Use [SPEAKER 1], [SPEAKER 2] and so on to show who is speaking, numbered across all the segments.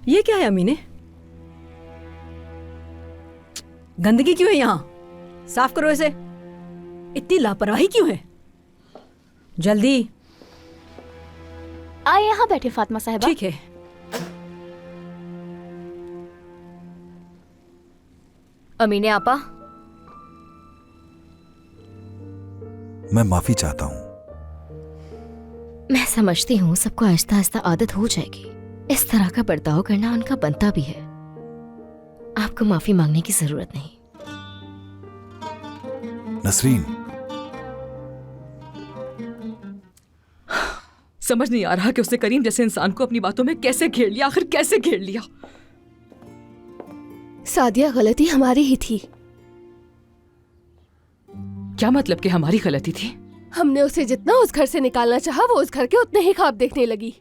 [SPEAKER 1] ये क्या है अमीने? गंदगी क्यों है यहाँ? साफ करो इसे। इतनी लापरवाही क्यों है? जल्दी।
[SPEAKER 2] आए यहाँ बैठे फातिमा साहिबा।
[SPEAKER 1] ठीक है।
[SPEAKER 2] अमीने आपा,
[SPEAKER 3] मैं माफी चाहता हूँ।
[SPEAKER 2] मैं समझती हूँ सबको आहिस्ता आहिस्ता आदत हो जाएगी। इस तरह का बर्ताव करना उनका बनता भी है। आपको माफी मांगने की जरूरत नहीं।
[SPEAKER 3] नसरीन,
[SPEAKER 4] समझ नहीं आ रहा कि उसने करीम जैसे इंसान को अपनी बातों में कैसे घेर लिया। आखिर कैसे घेर लिया?
[SPEAKER 5] सादिया, गलती हमारी ही थी।
[SPEAKER 4] क्या मतलब कि हमारी गलती थी?
[SPEAKER 5] हमने उसे जितना उस घर से निकालना चाहा, वो उस घर के उतने ही ख्वाब देखने लगी।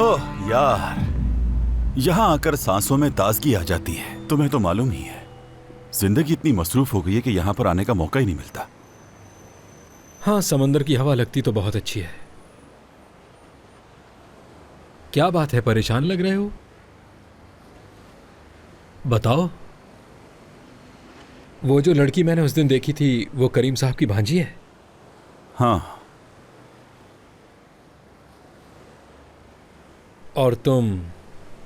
[SPEAKER 3] ओह यार, यहाँ आकर सांसों में ताजगी आ जाती है। तुम्हें तो मालूम ही है, जिंदगी इतनी मसरूफ हो गई है कि यहाँ पर आने का मौका ही नहीं मिलता।
[SPEAKER 6] हाँ, समंदर की हवा लगती तो बहुत अच्छी है। क्या बात है, परेशान लग रहे हो? बताओ। वो जो लड़की मैंने उस दिन देखी थी, वो करीम साहब की भांजी है?
[SPEAKER 3] हाँ।
[SPEAKER 6] और तुम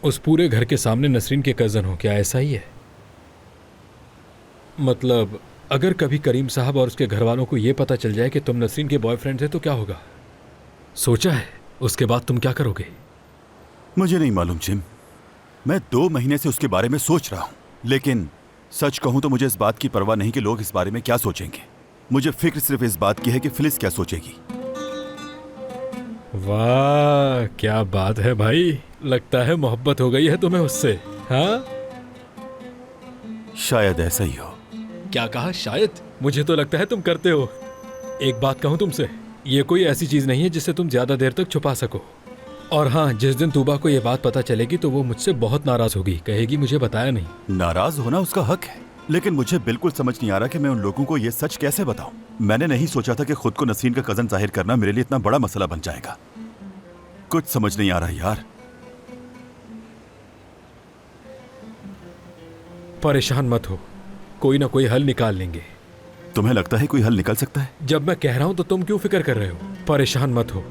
[SPEAKER 6] उस पूरे घर के सामने नसरीन के कज़न हो, क्या ऐसा ही है? मतलब अगर कभी करीम साहब और उसके घर वालों को यह पता चल जाए कि तुम नसरीन के बॉयफ्रेंड थे तो क्या होगा? सोचा है उसके बाद तुम क्या करोगे?
[SPEAKER 3] मुझे नहीं मालूम जिम, मैं 2 महीने से उसके बारे में सोच रहा हूँ, लेकिन सच कहूँ तो मुझे इस बात की परवाह नहीं कि लोग इस बारे में क्या सोचेंगे। मुझे फिक्र सिर्फ इस बात की है कि फिलिस क्या सोचेगी।
[SPEAKER 6] वाह, क्या बात है भाई, लगता है मोहब्बत हो गई है तुम्हें उससे। हाँ,
[SPEAKER 3] शायद ऐसा ही हो।
[SPEAKER 6] क्या कहा शायद? मुझे तो लगता है तुम करते हो। एक बात कहूं तुमसे, ये कोई ऐसी चीज नहीं है जिसे तुम ज्यादा देर तक छुपा सको। और हाँ, जिस दिन तूबा को ये बात पता चलेगी तो वो मुझसे बहुत नाराज होगी, कहेगी मुझे बताया नहीं।
[SPEAKER 3] नाराज होना उसका हक है, लेकिन मुझे बिल्कुल समझ नहीं आ रहा कि मैं उन लोगों को ये सच कैसे बताऊं। मैंने नहीं सोचा था कि खुद को नसरीन का कजन जाहिर करना मेरे लिए इतना बड़ा मसला बन जाएगा। कुछ समझ नहीं आ रहा यार।
[SPEAKER 6] परेशान मत हो, कोई ना कोई हल निकाल लेंगे।
[SPEAKER 3] तुम्हें लगता है कोई हल निकल सकता है?
[SPEAKER 6] जब मैं कह रहा हूं तो तुम क्यों फिक्र कर रहे हो? परेशान मत हो।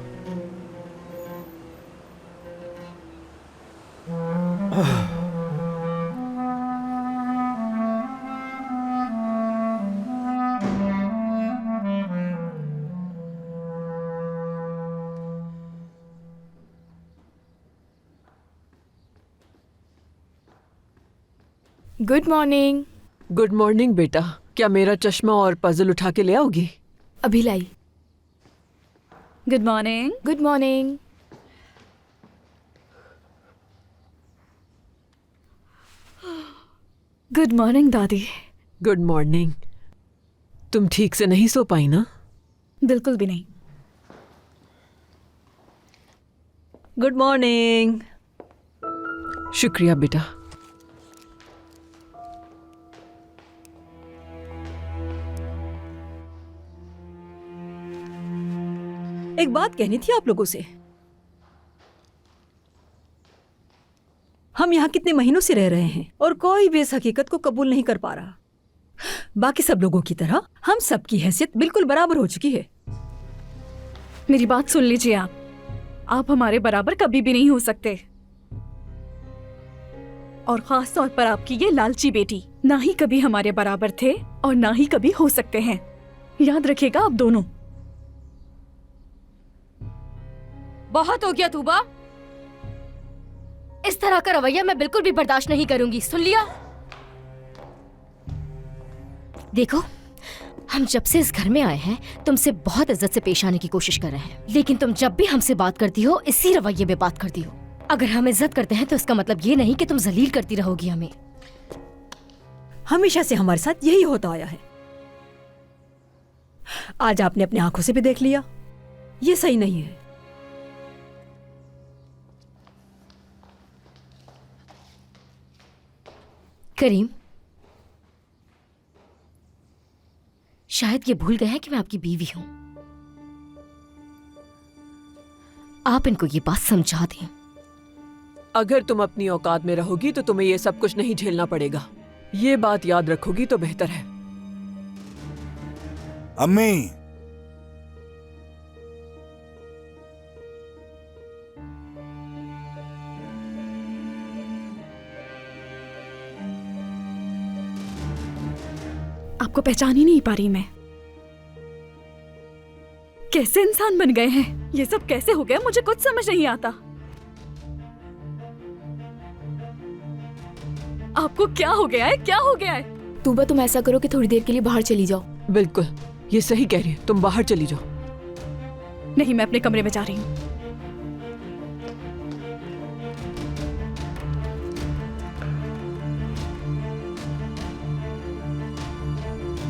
[SPEAKER 7] Good morning.
[SPEAKER 4] गुड मॉर्निंग बेटा, क्या मेरा चश्मा और पजल उठा के ले आओगी?
[SPEAKER 7] अभी लाई।
[SPEAKER 1] Good morning.
[SPEAKER 7] Good morning.
[SPEAKER 1] Good morning दादी।
[SPEAKER 4] Good morning. तुम ठीक से नहीं सो पाई ना?
[SPEAKER 1] बिल्कुल भी नहीं। Good morning.
[SPEAKER 4] शुक्रिया बेटा।
[SPEAKER 1] एक बात कहनी थी आप लोगों से। हम यहाँ कितने महीनों से रह रहे हैं और कोई भी इस हकीकत को कबूल नहीं कर पा रहा। बाकी सब लोगों की तरह हम सबकी हैसियत बिल्कुल बराबर हो चुकी है।
[SPEAKER 7] मेरी बात सुन लीजिए आप हमारे बराबर कभी भी नहीं हो सकते। और खास तौर पर आपकी ये लालची बेटी ना ही कभी हमारे बराबर थे और ना ही कभी हो सकते हैं। याद रखिएगा आप दोनों।
[SPEAKER 2] बहुत हो गया तूबा, इस तरह का रवैया मैं बिल्कुल भी बर्दाश्त नहीं करूंगी, सुन लिया? देखो, हम जब से इस घर में आए हैं तुमसे बहुत इज्जत से पेश आने की कोशिश कर रहे हैं, लेकिन तुम जब भी हमसे बात करती हो इसी रवैये में बात करती हो। अगर हम इज्जत करते हैं तो इसका मतलब ये नहीं कि तुम जलील करती रहोगी हमें।
[SPEAKER 1] हमेशा से हमारे साथ यही होता आया है। आज आपने अपनी आंखों से भी देख लिया, ये सही नहीं है।
[SPEAKER 2] करीम, शायद ये भूल गए हैं कि मैं आपकी बीवी हूं। आप इनको ये बात समझा दें।
[SPEAKER 4] अगर तुम अपनी औकात में रहोगी तो तुम्हें ये सब कुछ नहीं झेलना पड़ेगा। ये बात याद रखोगी तो बेहतर है।
[SPEAKER 3] अम्मी,
[SPEAKER 7] आपको पहचान ही नहीं पा रही मैं। कैसे इंसान बन गए हैं, ये सब कैसे हो गया, मुझे कुछ समझ नहीं आता। आपको क्या हो गया है, क्या हो गया है?
[SPEAKER 5] तूबा, तुम ऐसा करो कि थोड़ी देर के लिए बाहर चली जाओ।
[SPEAKER 4] बिल्कुल, ये सही कह रही है, तुम बाहर चली जाओ।
[SPEAKER 7] नहीं, मैं अपने कमरे में जा रही हूँ।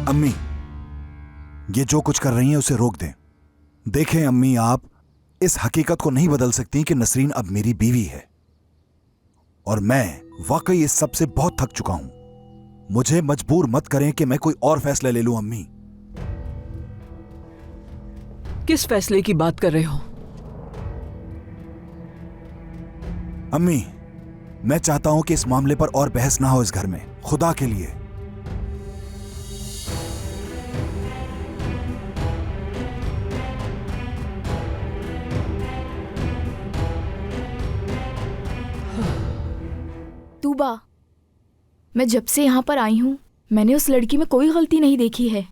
[SPEAKER 3] अम्मी, ये जो कुछ कर रही हैं उसे रोक दें। देखें अम्मी, आप
[SPEAKER 8] इस हकीकत को नहीं बदल सकती कि नसरीन अब मेरी बीवी है और मैं वाकई इस सब से बहुत थक चुका हूं। मुझे मजबूर मत करें कि मैं कोई और फैसला ले लूं। अम्मी,
[SPEAKER 4] किस फैसले की बात कर रहे हो?
[SPEAKER 8] अम्मी, मैं चाहता हूं कि इस मामले पर और बहस ना हो इस घर में, खुदा के लिए।
[SPEAKER 9] तूबा, मैं जब से यहाँ पर आई हूँ मैंने उस लड़की में कोई गलती नहीं देखी है।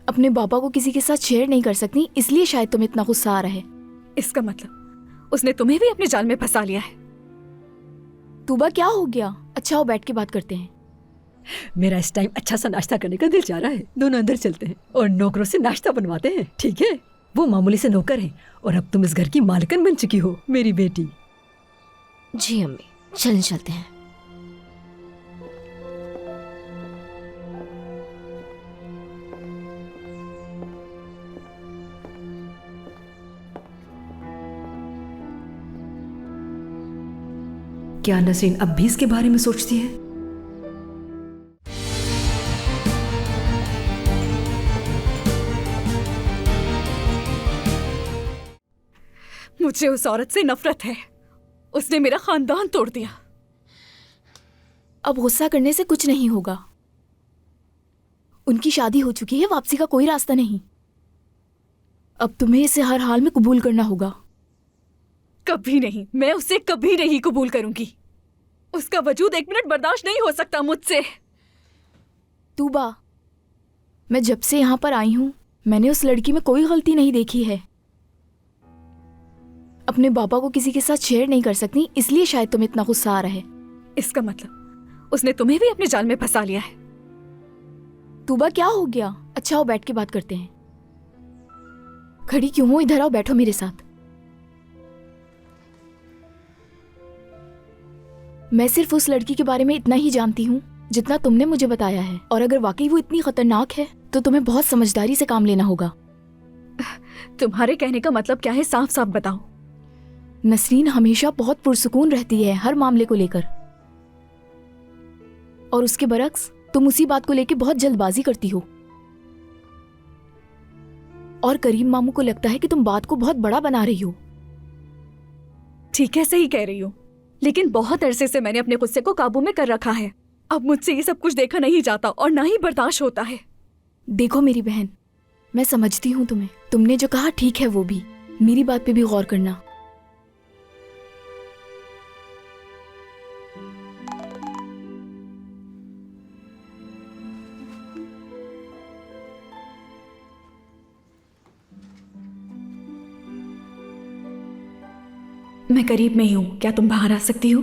[SPEAKER 9] अपने पापा को किसी के साथ शेयर नहीं कर सकती, इसलिए शायद तुम्हें इतना गुस्सा आ रहा है।
[SPEAKER 7] इसका मतलब उसने तुम्हें भी अपने जाल में फंसा लिया है।
[SPEAKER 9] तूबा, क्या हो गया? अच्छा हो, बैठ के बात करते हैं।
[SPEAKER 1] मेरा इस टाइम अच्छा सा नाश्ता करने का दिल चाह रहा है। दोनों अंदर चलते हैं और नौकरों से नाश्ता बनवाते हैं, ठीक है? वो मामूली से नौकर हैं और अब तुम इस घर की मालकिन बन चुकी हो, मेरी बेटी।
[SPEAKER 2] जी अम्मी, चलें चलते हैं।
[SPEAKER 1] क्या नसरीन अब भी इसके बारे में सोचती है?
[SPEAKER 7] मुझे उस औरत से नफरत है। उसने मेरा खानदान तोड़ दिया।
[SPEAKER 9] अब गुस्सा करने से कुछ नहीं होगा। उनकी शादी हो चुकी है, वापसी का कोई रास्ता नहीं। अब तुम्हें इसे हर हाल में कबूल करना होगा।
[SPEAKER 7] कभी नहीं, मैं उसे कभी नहीं कबूल करूंगी। उसका वजूद 1 मिनट बर्दाश्त नहीं हो सकता मुझसे।
[SPEAKER 9] तूबा, मैं जब से यहाँ पर आई हूँ मैंने उस लड़की में कोई गलती नहीं देखी है। अपने पापा को किसी के साथ शेयर नहीं कर सकती, इसलिए शायद तुम्हें इतना गुस्सा आ रहा है।
[SPEAKER 7] इसका मतलब उसने तुम्हें भी अपने जाल में फंसा लिया है।
[SPEAKER 9] तूबा, क्या हो गया? अच्छा हो, बैठ के बात करते हैं। खड़ी क्यों हो? इधर आओ, बैठो मेरे साथ। मैं सिर्फ उस लड़की के बारे में इतना ही जानती हूँ जितना तुमने मुझे बताया है, और अगर वाकई वो इतनी खतरनाक है तो तुम्हें बहुत समझदारी से काम लेना होगा।
[SPEAKER 7] तुम्हारे कहने का मतलब क्या है? साफ साफ बताओ।
[SPEAKER 9] नसरीन हमेशा बहुत पुरसुकून रहती है हर मामले को लेकर, और उसके बरक्स तुम उसी बात को लेकर बहुत जल्दबाजी करती हो। और करीम मामू को लगता है कि तुम बात को बहुत बड़ा बना रही हो।
[SPEAKER 7] ठीक है, सही कह रही हो, लेकिन बहुत अरसे से मैंने अपने गुस्से को काबू में कर रखा है। अब मुझसे ये सब कुछ देखा नहीं जाता और ना ही बर्दाश्त होता है।
[SPEAKER 9] देखो मेरी बहन, मैं समझती हूँ तुम्हें। तुमने जो कहा ठीक है, वो भी मेरी बात पे भी गौर करना।
[SPEAKER 7] मैं करीब में ही हूँ, क्या तुम बाहर आ सकती हो?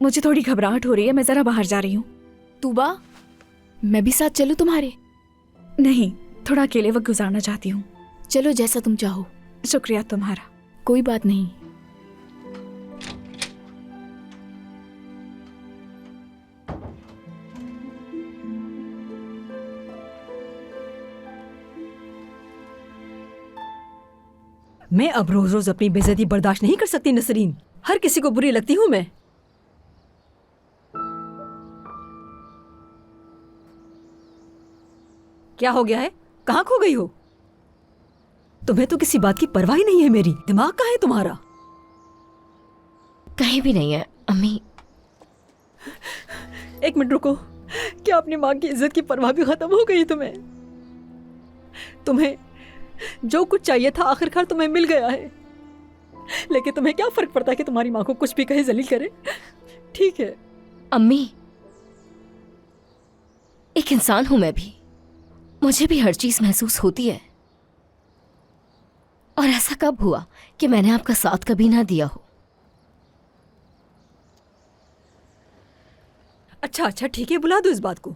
[SPEAKER 7] मुझे थोड़ी घबराहट हो रही है, मैं जरा बाहर जा रही हूँ।
[SPEAKER 9] तूबा, मैं भी साथ चलूं तुम्हारे?
[SPEAKER 7] नहीं, थोड़ा अकेले वक्त गुजारना चाहती हूँ।
[SPEAKER 9] चलो, जैसा तुम चाहो।
[SPEAKER 7] शुक्रिया तुम्हारा।
[SPEAKER 9] कोई बात नहीं।
[SPEAKER 1] मैं अब रोज रोज अपनी बेइज्जती बर्दाश्त नहीं कर सकती नसरीन। हर किसी को बुरी लगती हूँ मैं। क्या हो गया है? कहाँ खो गई हो? तुम्हें तो किसी बात की परवाह ही नहीं है मेरी। दिमाग कहाँ है तुम्हारा?
[SPEAKER 2] कहीं भी नहीं है अम्मी।
[SPEAKER 1] एक मिनट रुको। क्या अपनी माँ की इज्जत की परवाह भी खत्म हो गई तुम्हें? तुम्हें जो कुछ चाहिए था आखिरकार तुम्हें मिल गया है, लेकिन तुम्हें क्या फर्क पड़ता है कि तुम्हारी माँ को कुछ भी कहे, जलील करे? ठीक है
[SPEAKER 2] अम्मी, एक इंसान हूं मैं भी, मुझे भी हर चीज महसूस होती है। और ऐसा कब हुआ कि मैंने आपका साथ कभी ना दिया हो?
[SPEAKER 1] अच्छा अच्छा ठीक है, बुला दो इस बात को।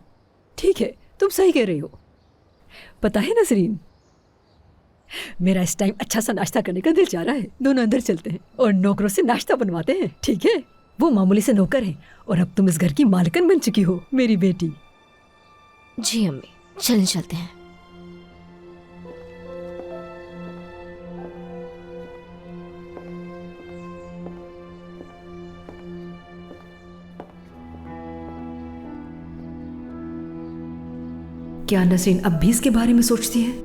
[SPEAKER 1] ठीक है, तुम सही कह रही हो। पता है नसरीन, मेरा इस टाइम अच्छा सा नाश्ता करने का दिल चाह रहा है। दोनों अंदर चलते हैं और नौकरों से नाश्ता बनवाते हैं, ठीक है? वो मामूली से नौकर हैं और अब तुम इस घर की मालकिन बन चुकी हो, मेरी बेटी।
[SPEAKER 2] जी अम्मी, चलें चलते हैं।
[SPEAKER 1] क्या नसरीन अब भी इसके बारे में सोचती है?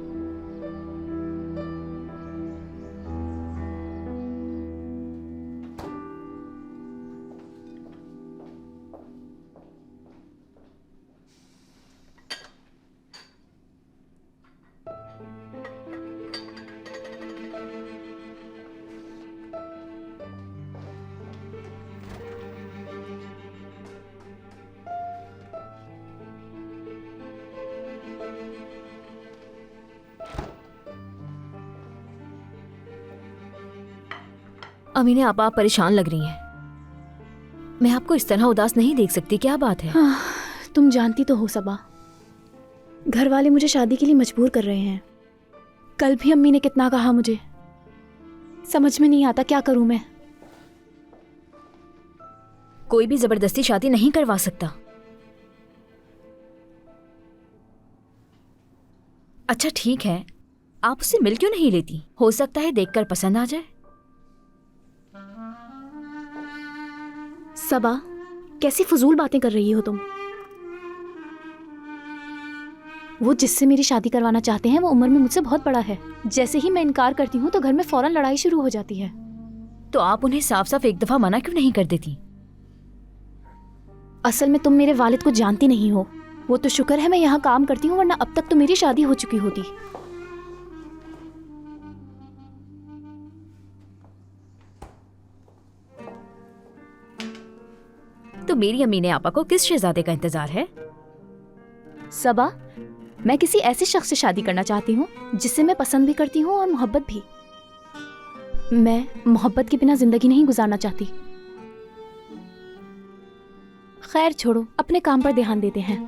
[SPEAKER 2] अमीने आप परेशान लग रही हैं। मैं आपको इस तरह उदास नहीं देख सकती, क्या बात है?
[SPEAKER 9] हाँ, तुम जानती तो हो सबा, घर वाले मुझे शादी के लिए मजबूर कर रहे हैं। कल भी अम्मी ने कितना कहा मुझे, समझ में नहीं आता क्या करूं मैं।
[SPEAKER 2] कोई भी जबरदस्ती शादी नहीं करवा सकता। अच्छा ठीक है, आप उससे मिल क्यों नहीं लेती? हो सकता है देखकर पसंद आ जाए।
[SPEAKER 9] सबा, कैसी फजूल बातें कर रही हो तुम? वो जिससे मेरी शादी करवाना चाहते हैं वो उम्र में मुझसे बहुत बड़ा है। जैसे ही मैं इनकार करती हूँ तो घर में फौरन लड़ाई शुरू हो जाती है।
[SPEAKER 2] तो आप उन्हें साफ साफ एक दफा मना क्यों नहीं कर देती?
[SPEAKER 9] असल में तुम मेरे वालिद को जानती नहीं हो। वो तो शुक्र है मैं यहाँ काम करती हूँ, वरना अब तक तो मेरी शादी हो चुकी होती।
[SPEAKER 2] तो मेरी अम्मी ने आपा को किस शहजादे का इंतजार है?
[SPEAKER 9] सबा, मैं किसी ऐसे शख्स से शादी करना चाहती हूँ जिससे मैं पसंद भी करती हूँ और मोहब्बत भी। मैं मोहब्बत के बिना जिंदगी नहीं गुजारना चाहती। खैर छोड़ो, अपने काम पर ध्यान देते हैं।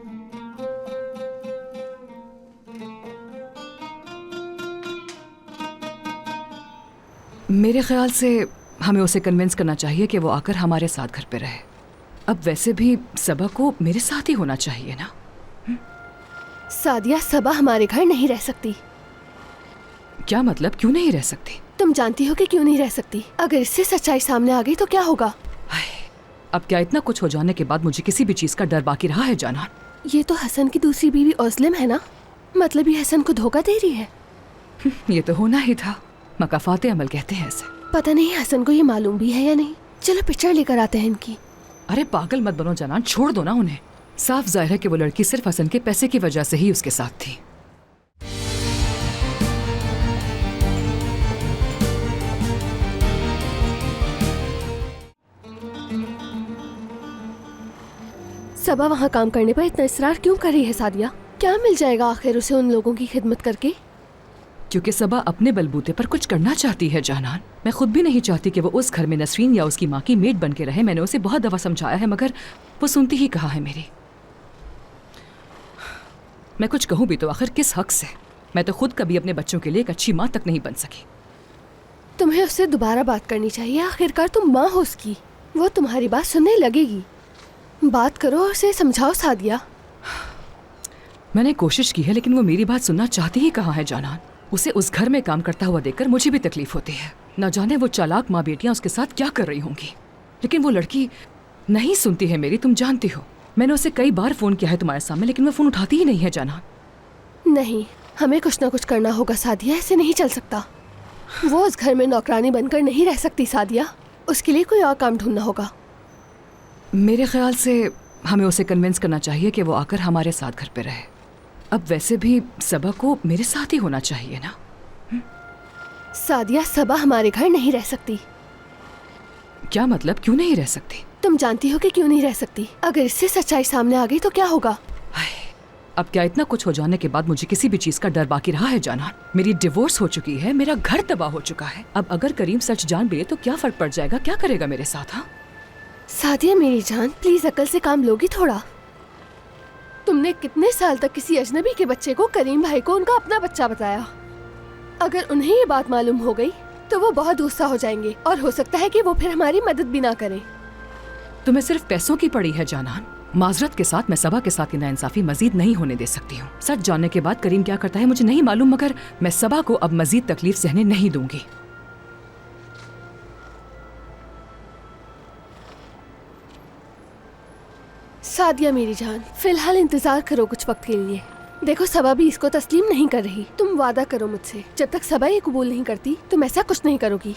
[SPEAKER 10] मेरे ख्याल से हमें उसे कन्विंस करना चाहिए कि वो आकर हमारे साथ घर पे रहे। अब वैसे भी सबा को मेरे साथ ही होना चाहिए ना।
[SPEAKER 5] सादिया, सबा हमारे घर नहीं रह सकती।
[SPEAKER 10] क्या मतलब, क्यों नहीं रह सकती?
[SPEAKER 5] तुम जानती हो कि क्यों नहीं रह सकती। अगर इससे सच्चाई सामने आ गई तो क्या होगा?
[SPEAKER 10] अब क्या इतना कुछ हो जाने के बाद मुझे किसी भी चीज का डर बाकी रहा है जाना?
[SPEAKER 5] ये तो हसन की दूसरी बीवी ओस्लिम है ना, मतलब ये हसन को धोखा दे रही है।
[SPEAKER 10] ये तो होना ही था, मकाफाते अमल कहते हैं इसे।
[SPEAKER 5] पता नहीं हसन को ये मालूम भी है या नहीं। चलो पिक्चर लेकर आते हैं इनकी।
[SPEAKER 10] अरे पागल मत बनो जनान, छोड़ दो ना उन्हें। साफ जाहिर है कि वो लड़की सिर्फ हसन के पैसे की वजह से ही उसके साथ थी।
[SPEAKER 5] सबा वहाँ काम करने पर इतना इसरार क्यों कर रही है सादिया? क्या मिल जाएगा आखिर उसे उन लोगों की खिदमत करके?
[SPEAKER 10] क्योंकि सबा अपने बलबूते पर कुछ करना चाहती है जानान। मैं खुद भी नहीं चाहती कि वो उस घर में नसरीन या उसकी माँ की मेड बन के रहे। मैंने उसे बहुत दफा समझाया है मगर वो सुनती ही कहाँ है मेरी। मैं कुछ कहूँ भी तो आखिर किस हक से? मैं तो खुद कभी अपने बच्चों के लिए एक अच्छी माँ तक नहीं बन सकी।
[SPEAKER 5] तुम्हें उससे दोबारा बात करनी चाहिए। आखिरकार तुम माँ हो उसकी, वो तुम्हारी बात सुनने लगेगी। बात करो और उसे समझाओ सादिया।
[SPEAKER 10] मैंने कोशिश की है लेकिन वो मेरी बात सुनना चाहती ही कहाँ है जानान। उसे उस घर में काम करता हुआ देखकर मुझे भी तकलीफ होती है। न जाने वो चालाक माँ बेटियां उसके साथ क्या कर रही होंगी, लेकिन वो लड़की नहीं सुनती है मेरी। तुम जानती हो मैंने उसे कई बार फोन किया है तुम्हारे सामने, लेकिन वो फोन उठाती ही नहीं है जानान।
[SPEAKER 5] नहीं, हमें कुछ ना कुछ करना होगा सादिया, ऐसे नहीं चल सकता। वो उस घर में नौकरानी बनकर नहीं रह सकती सादिया, उसके लिए कोई और काम ढूंढना होगा।
[SPEAKER 10] मेरे ख्याल से हमें उसे कन्विंस करना चाहिए कि वो आकर हमारे साथ घर पे रहे। अब वैसे भी सबा को मेरे साथ ही होना चाहिए ना।
[SPEAKER 5] सादिया, सबा हमारे घर नहीं रह सकती।
[SPEAKER 10] क्या मतलब, क्यों नहीं रह सकती?
[SPEAKER 5] तुम जानती हो कि क्यों नहीं रह सकती। अगर इससे सच्चाई सामने आ गई तो क्या होगा?
[SPEAKER 10] अब क्या इतना कुछ हो जाने के बाद मुझे किसी भी चीज का डर बाकी रहा है जाना? मेरी डिवोर्स हो चुकी है, मेरा घर तबाह हो चुका है। अब अगर करीम सच जान भी ले तो क्या फर्क पड़ जाएगा? क्या करेगा मेरे साथ? हाँ
[SPEAKER 5] सादिया मेरी जान, प्लीज अकल से काम लोगी थोड़ा। तुमने कितने साल तक किसी अजनबी के बच्चे को करीम भाई को उनका अपना बच्चा बताया। अगर उन्हें ये बात मालूम हो गई तो वो बहुत गुस्सा हो जाएंगे और हो सकता है कि वो फिर हमारी मदद भी ना करें।
[SPEAKER 10] तुम्हें सिर्फ पैसों की पड़ी है जानान। माजरत के साथ मैं सबा के साथ की नाइंसाफी मजीद नहीं होने दे सकती हूँ। सच जानने के बाद करीम क्या करता है मुझे नहीं मालूम, मगर मैं सबा को अब मजीद तकलीफ सहने नहीं दूंगी।
[SPEAKER 5] सादिया मेरी जान, फिलहाल इंतजार करो कुछ वक्त के लिए। देखो सबा भी इसको तस्लीम नहीं कर रही। तुम वादा करो मुझसे, जब तक सबा ये कबूल नहीं करती तुम ऐसा कुछ नहीं करोगी।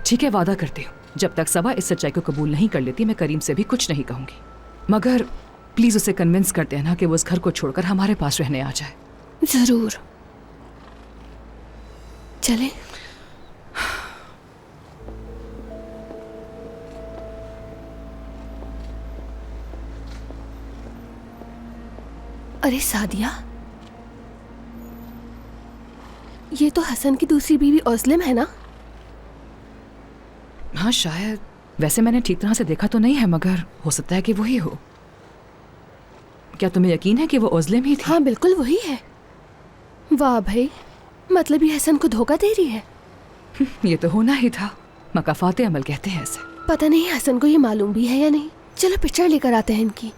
[SPEAKER 10] ठीक है, वादा करती हूँ। जब तक सबा इस सच्चाई को कबूल नहीं कर लेती मैं करीम से भी कुछ नहीं कहूंगी। मगर प्लीज उसे कन्विंस करते हैं ना कि वो उस घर को छोड़कर हमारे पास रहने आ जाए।
[SPEAKER 5] जरूर। चले। अरे सादिया, ये तो हसन की दूसरी बीवी ओस्लिम है ना?
[SPEAKER 10] हाँ शायद, वैसे मैंने ठीक तरह से देखा तो नहीं है, मगर हो सकता है कि वही हो। क्या तुम्हें यकीन है कि वो ओस्लिम ही थी?
[SPEAKER 5] हाँ बिल्कुल वही है। वाह भाई, मतलब ये हसन को धोखा दे रही है।
[SPEAKER 10] ये तो होना ही था, मकाफाते अमल कहते हैं ऐसे।
[SPEAKER 5] पता नहीं हसन को ये मालूम भी है या नहीं। चलो पिक्चर लेकर आते हैं इनकी।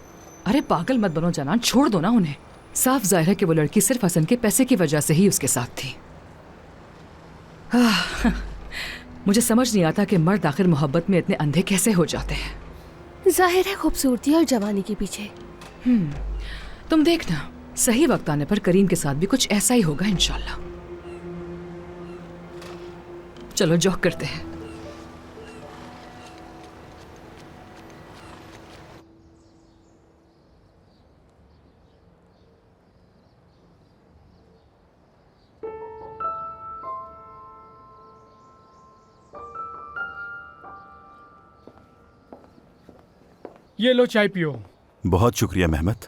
[SPEAKER 10] अरे पागल मत बनो जनान, छोड़ दो ना उन्हें। साफ जाहिर है कि वो लड़की सिर्फ हसन के पैसे की वजह से ही उसके साथ थी। मुझे समझ नहीं आता कि मर्द आखिर मोहब्बत में इतने अंधे कैसे हो जाते हैं।
[SPEAKER 5] जाहिर है खूबसूरती और जवानी के पीछे।
[SPEAKER 10] तुम देखना, सही वक्त आने पर करीम के साथ भी कुछ ऐसा ही होगा इंशाल्लाह। चलो जॉग करते हैं।
[SPEAKER 6] ये लो चाय पियो।
[SPEAKER 3] बहुत शुक्रिया मेहमत।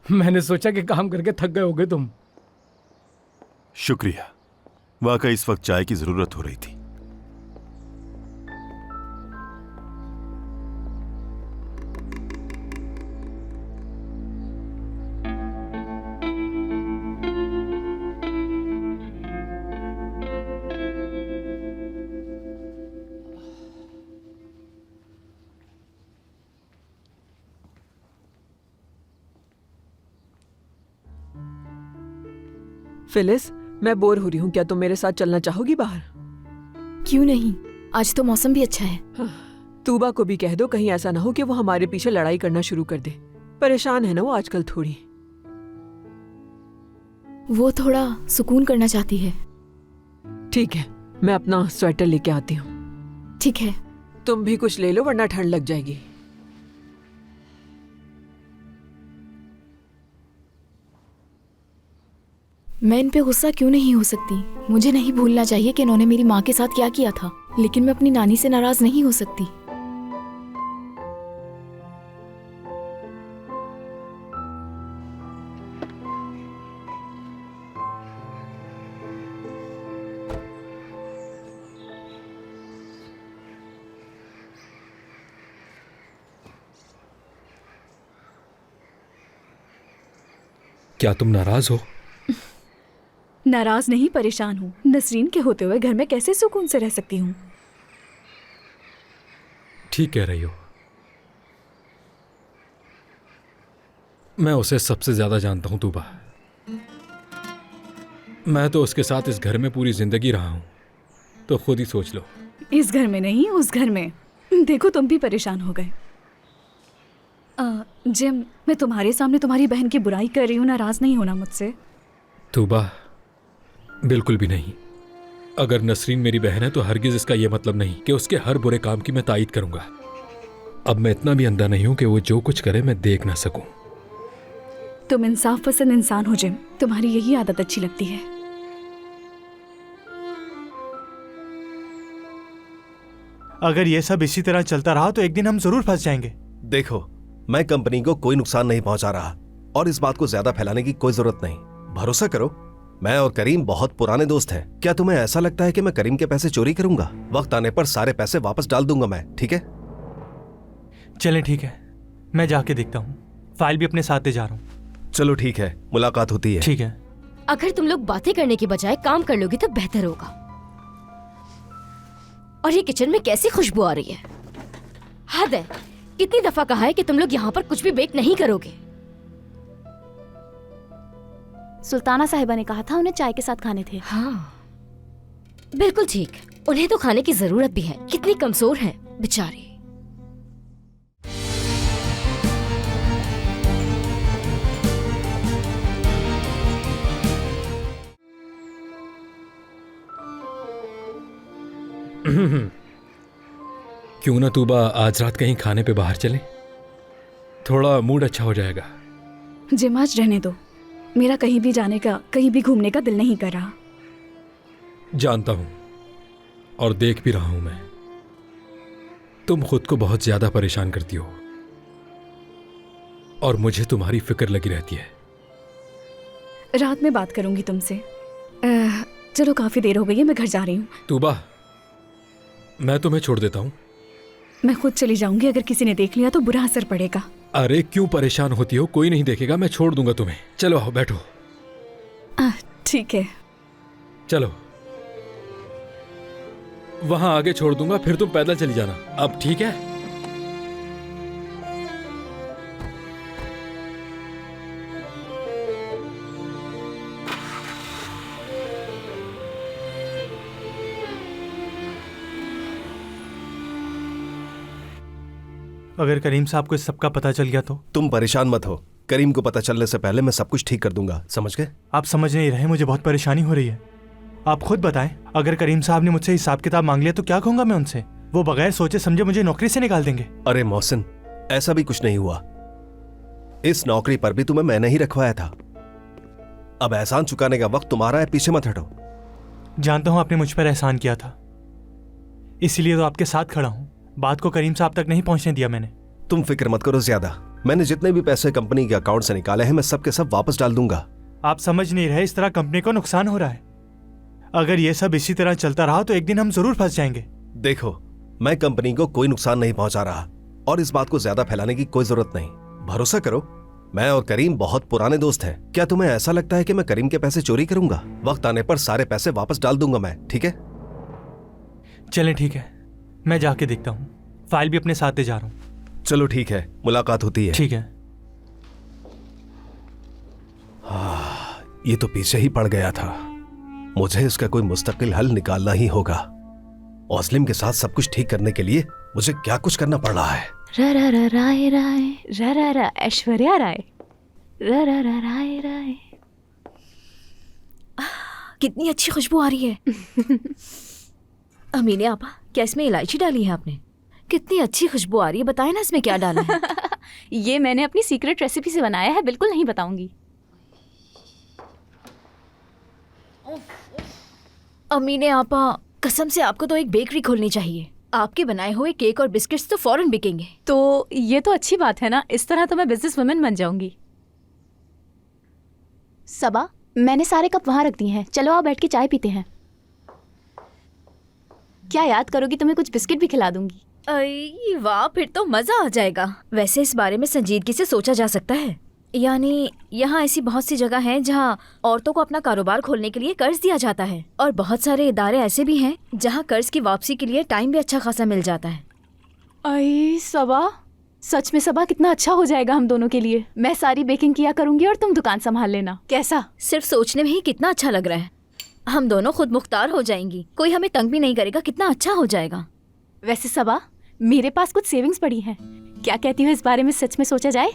[SPEAKER 6] मैंने सोचा कि काम करके थक गए होगे तुम।
[SPEAKER 3] शुक्रिया, वाकई इस वक्त चाय की जरूरत हो रही थी।
[SPEAKER 4] फिलिस, मैं बोर हो रही हूँ, क्या तुम मेरे साथ चलना चाहोगी बाहर?
[SPEAKER 9] क्यों नहीं, आज तो मौसम भी अच्छा है।
[SPEAKER 4] तूबा को भी कह दो, कहीं ऐसा ना हो कि वो हमारे पीछे लड़ाई करना शुरू कर दे। परेशान है ना वो आजकल थोड़ी।
[SPEAKER 9] वो थोड़ा सुकून करना चाहती है।
[SPEAKER 4] ठीक है, मैं अपना स्वेटर लेके आती हूँ।
[SPEAKER 9] ठीक है।
[SPEAKER 4] तुम भी कुछ ले लो वरना ठंड लग जाएगी।
[SPEAKER 9] मैं इन पे गुस्सा क्यों नहीं हो सकती? मुझे नहीं भूलना चाहिए कि इन्होंने मेरी माँ के साथ क्या किया था, लेकिन मैं अपनी नानी से नाराज नहीं हो सकती।
[SPEAKER 6] क्या तुम नाराज हो?
[SPEAKER 7] नाराज नहीं, परेशान हूँ। नसरीन के होते हुए घर में कैसे सुकून से रह सकती हूँ?
[SPEAKER 6] ठीक कह रही हो। मैं उसे सबसे ज्यादा जानता हूं तूबा। मैं तो उसके साथ इस घर में पूरी जिंदगी रहा हूं, तो खुद ही सोच लो।
[SPEAKER 7] इस घर में नहीं, उस घर में। देखो तुम भी परेशान हो गए। जिम, मैं तुम्हारे सामने तुम्हारी बहन की बुराई कर रही हूँ, नाराज नहीं होना मुझसे।
[SPEAKER 6] तूबा, बिल्कुल भी नहीं। अगर नसरीन मेरी बहन है तो हरगिज इसका यह मतलब नहीं कि उसके हर बुरे काम की मैं तायीद करूंगा। अब मैं इतना भी अंधा नहीं हूं कि वो जो कुछ करे मैं देख ना सकूं।
[SPEAKER 7] तुम इंसाफ पसंद इंसान हो जिम, तुम्हारी यही आदत अच्छी लगती है।
[SPEAKER 11] अगर ये सब इसी तरह चलता रहा तो एक दिन हम जरूर फंस जाएंगे।
[SPEAKER 12] देखो, मैं कंपनी को कोई नुकसान नहीं पहुंचा रहा और इस बात को ज्यादा फैलाने की कोई जरूरत नहीं। भरोसा करो, मैं और करीम बहुत पुराने दोस्त हैं। क्या तुम्हें ऐसा लगता है कि मैं करीम के पैसे चोरी करूंगा? वक्त आने पर सारे पैसे वापस डाल दूंगा मैं, ठीक है?
[SPEAKER 11] चलें, ठीक है, मैं जाके देखता हूँ। फाइल भी अपने साथ ले जा रहा हूँ।
[SPEAKER 12] चलो ठीक है, मुलाकात होती है।
[SPEAKER 11] ठीक है।
[SPEAKER 2] अगर तुम लोग बातें करने के बजाय काम कर लोगे तो बेहतर होगा। और ये किचन में कैसी खुशबू आ रही है? हद है, कितनी दफा कहा है कि तुम लोग यहाँ पर कुछ भी बेक नहीं करोगे।
[SPEAKER 9] सुल्ताना साहिबा ने कहा था उन्हें चाय के साथ खाने थे।
[SPEAKER 2] हाँ बिल्कुल ठीक, उन्हें तो खाने की जरूरत भी है। कितनी कमजोर हैं बेचारी।
[SPEAKER 6] क्यों ना तूबा आज रात कहीं खाने पे बाहर चले, थोड़ा मूड अच्छा हो जाएगा।
[SPEAKER 7] जिम आज रहने दो, मेरा कहीं भी जाने का, कहीं भी घूमने का दिल नहीं कर रहा।
[SPEAKER 6] जानता हूं और देख भी रहा हूं मैं, तुम खुद को बहुत ज्यादा परेशान करती हो और मुझे तुम्हारी फिक्र लगी रहती है।
[SPEAKER 7] रात में बात करूंगी तुमसे। चलो काफी देर हो गई है, मैं घर जा रही हूँ।
[SPEAKER 6] तूबा मैं तुम्हें छोड़ देता हूं।
[SPEAKER 7] मैं खुद चली जाऊंगी, अगर किसी ने देख लिया तो बुरा असर पड़ेगा।
[SPEAKER 6] अरे क्यों परेशान होती हो, कोई नहीं देखेगा, मैं छोड़ दूंगा तुम्हें। चलो आओ बैठो।
[SPEAKER 7] ठीक है
[SPEAKER 6] चलो वहां आगे छोड़ दूंगा, फिर तुम पैदल चली जाना। अब ठीक है?
[SPEAKER 11] अगर करीम साहब को इस सब का पता चल गया तो?
[SPEAKER 12] तुम परेशान मत हो, करीम को पता चलने से पहले मैं सब कुछ ठीक कर दूंगा, समझ गए?
[SPEAKER 11] आप समझ नहीं रहे, मुझे बहुत परेशानी हो रही है। आप खुद बताएं, अगर करीम साहब ने मुझसे हिसाब किताब मांग लिया तो क्या कहूंगा मैं उनसे? वो बगैर सोचे समझे मुझे नौकरी से निकाल देंगे।
[SPEAKER 12] अरे मोहसिन, ऐसा भी कुछ नहीं हुआ। इस नौकरी पर भी तुम्हें मैंने ही रखवाया था। अब एहसान चुकाने का वक्त तुम्हारा है, पीछे मत हटो।
[SPEAKER 11] जानता हूं आपने मुझ पर एहसान किया था, इसीलिए तो आपके साथ खड़ा हूं। बात को करीम साहब तक नहीं पहुंचने दिया मैंने।
[SPEAKER 12] तुम फिक्र मत करो ज्यादा, मैंने जितने भी पैसे कंपनी के अकाउंट से निकाले हैं मैं सब के सब वापस डाल दूंगा।
[SPEAKER 11] आप समझ नहीं रहे, इस तरह कंपनी को नुकसान हो रहा है। अगर ये सब इसी तरह चलता रहा तो एक दिन हम जरूर फंस जाएंगे।
[SPEAKER 12] देखो, मैं कंपनी को कोई नुकसान नहीं पहुंचा रहा और इस बात को ज्यादा फैलाने की कोई जरूरत नहीं। भरोसा करो, मैं और करीम बहुत पुराने दोस्त हैं। क्या तुम्हें ऐसा लगता है कि मैं करीम के पैसे चोरी करूंगा? वक्त आने पर सारे पैसे वापस डाल दूंगा मैं, ठीक है?
[SPEAKER 11] चलें ठीक है, मैं जाके देखता हूँ। फाइल भी अपने साथ ले जा रहा हूँ।
[SPEAKER 12] चलो ठीक है, मुलाकात होती है।
[SPEAKER 11] ठीक है।
[SPEAKER 12] ये तो पीछे ही पड़ गया था। मुझे इसका कोई मुस्तकिल हल निकालना ही होगा। ओस्लिम के साथ सब कुछ ठीक करने के लिए मुझे क्या कुछ करना पड़ रहा है।
[SPEAKER 9] रा रा रा राय राय, रा रा रा ऐश्वर्या राय, रा रा रा राय राय।
[SPEAKER 2] कितनी अच्छी खुशबू आ रही है। अमीने आपा, क्या इसमें इलायची डाली है आपने? कितनी अच्छी खुशबू आ रही है, बताएं ना इसमें क्या डाला है।
[SPEAKER 9] ये मैंने अपनी सीक्रेट रेसिपी से बनाया है, बिल्कुल नहीं बताऊंगी।
[SPEAKER 2] अमीने आपा, कसम से आपको तो एक बेकरी खोलनी चाहिए। आपके बनाए हुए केक और बिस्किट्स तो फौरन बिकेंगे।
[SPEAKER 9] तो ये तो अच्छी बात है ना, इस तरह तो मैं बिजनेस वुमेन बन जाऊंगी। सबा, मैंने सारे कप वहां रख दिए हैं, चलो आओ बैठ के चाय पीते हैं। क्या याद करोगी, तुम्हें कुछ बिस्किट भी खिला दूंगी।
[SPEAKER 2] अरे वाह, फिर तो मजा आ जाएगा। वैसे इस बारे में संजीदगी से सोचा जा सकता है। यानी यहाँ ऐसी बहुत सी जगह हैं जहाँ औरतों को अपना कारोबार खोलने के लिए कर्ज दिया जाता है, और बहुत सारे इदारे ऐसे भी हैं जहाँ कर्ज की वापसी के लिए टाइम भी अच्छा खासा मिल जाता है।
[SPEAKER 9] अरे सबा, सच में सबा कितना अच्छा हो जाएगा हम दोनों के लिए। मैं सारी बेकिंग किया करूंगी और तुम दुकान संभाल लेना, कैसा?
[SPEAKER 2] सिर्फ सोचने में ही कितना अच्छा लग रहा है। हम दोनों खुद मुख्तार हो जाएंगी, कोई हमें तंग भी नहीं करेगा। कितना अच्छा हो जाएगा।
[SPEAKER 9] वैसे सबा, मेरे पास कुछ सेविंग्स पड़ी हैं, क्या कहती हो इस बारे में सच में सोचा जाए?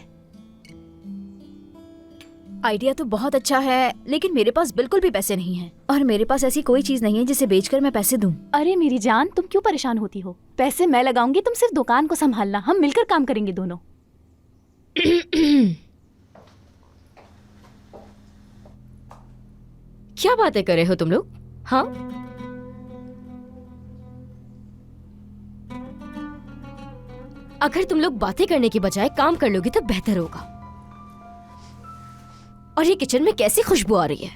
[SPEAKER 2] आइडिया तो बहुत अच्छा है, लेकिन मेरे पास बिल्कुल भी पैसे नहीं हैं, और मेरे पास ऐसी कोई चीज नहीं है जिसे बेचकर मैं पैसे दूं।
[SPEAKER 9] अरे मेरी जान, तुम क्यों परेशान होती हो? पैसे मैं लगाऊंगी, तुम सिर्फ दुकान को संभालना, हम मिलकर काम करेंगे दोनों।
[SPEAKER 2] क्या बातें कर रहे हो तुम लोग? हाँ, अगर तुम लोग बातें करने की बजाय काम कर लोगे तो बेहतर होगा। और ये किचन में कैसी खुशबू आ रही है,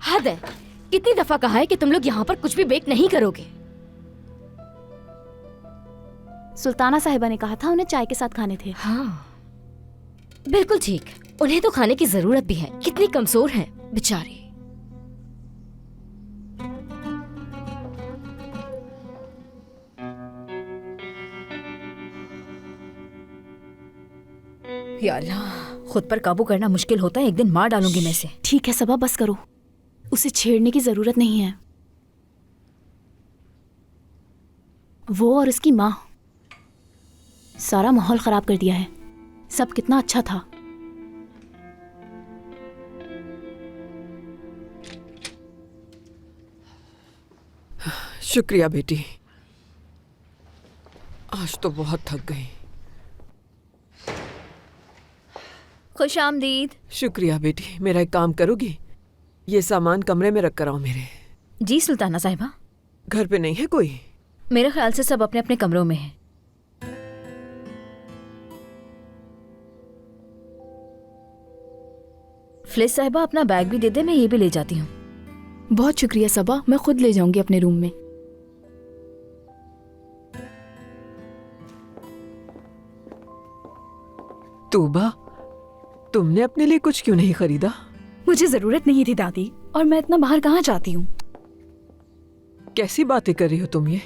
[SPEAKER 2] हद है। कितनी दफा कहा है कि तुम लोग यहाँ पर कुछ भी बेक नहीं करोगे।
[SPEAKER 9] सुल्ताना साहिबा ने कहा था उन्हें चाय के साथ खाने थे।
[SPEAKER 2] हाँ बिल्कुल ठीक, उन्हें तो खाने की जरूरत भी है। कितनी कमजोर हैं बेचारी। या अल्लाह, खुद पर काबू करना मुश्किल होता है, एक दिन मार डालूंगी मैं इसे।
[SPEAKER 9] ठीक है सबा, बस करो। उसे छेड़ने की जरूरत नहीं है। वो और उसकी माँ सारा माहौल खराब कर दिया है। सब कितना अच्छा था।
[SPEAKER 4] शुक्रिया बेटी, आज तो बहुत थक गई।
[SPEAKER 2] खुश आमदीद।
[SPEAKER 4] शुक्रिया बेटी, मेरा एक काम करोगी? ये सामान कमरे में रख कर आओ मेरे।
[SPEAKER 2] जी सुल्ताना साहिबा।
[SPEAKER 4] घर पे नहीं है कोई?
[SPEAKER 2] मेरे ख्याल से सब अपने अपने कमरों में हैं। फ्लिस साहिबा, अपना बैग भी दे दे, मैं ये भी ले जाती हूँ।
[SPEAKER 9] बहुत शुक्रिया सबा, मैं खुद ले जाऊंगी अपने रूम में।
[SPEAKER 4] तूबा, तुमने अपने लिए कुछ क्यों नहीं खरीदा?
[SPEAKER 7] मुझे जरूरत नहीं थी दादी, और मैं इतना बाहर कहाँ जाती हूँ।
[SPEAKER 4] कैसी बातें कर रही हो तुम ये?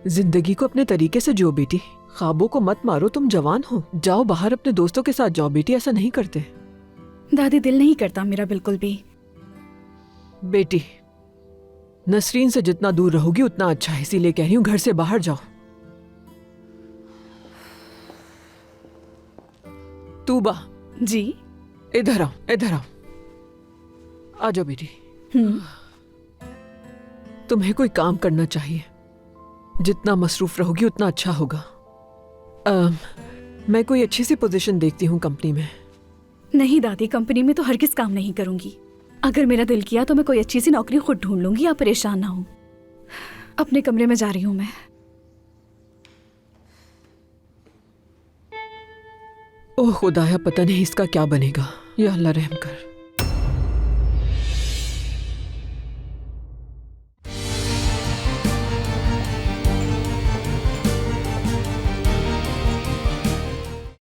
[SPEAKER 4] जिंदगी को अपने तरीके से जियो बेटी, ख्वाबों को मत मारो। तुम जवान हो, जाओ बाहर अपने दोस्तों के साथ जाओ बेटी, ऐसा नहीं करते।
[SPEAKER 7] दादी, दिल नहीं करता मेरा बिल्कुल भी।
[SPEAKER 4] बेटी, नसरीन से जितना दूर रहोगी उतना अच्छा है, इसीलिए कह रही हूँ घर से बाहर जाओ। तूबा
[SPEAKER 7] जी।
[SPEAKER 4] इधर आओ, इधर आओ, आ जाओ बेटी। तुम्हें कोई काम करना चाहिए, जितना मसरूफ रहोगी उतना अच्छा होगा। मैं कोई अच्छी सी पोजीशन देखती हूँ कंपनी में।
[SPEAKER 7] नहीं दादी, कंपनी में तो हरगिज काम नहीं करूंगी। अगर मेरा दिल किया तो मैं कोई अच्छी सी नौकरी खुद ढूंढ लूंगी, आप परेशान ना हो। अपने कमरे में जा रही हूँ मैं।
[SPEAKER 4] ओह खुदाया, पता नहीं इसका क्या बनेगा। या अल्लाह रहम कर।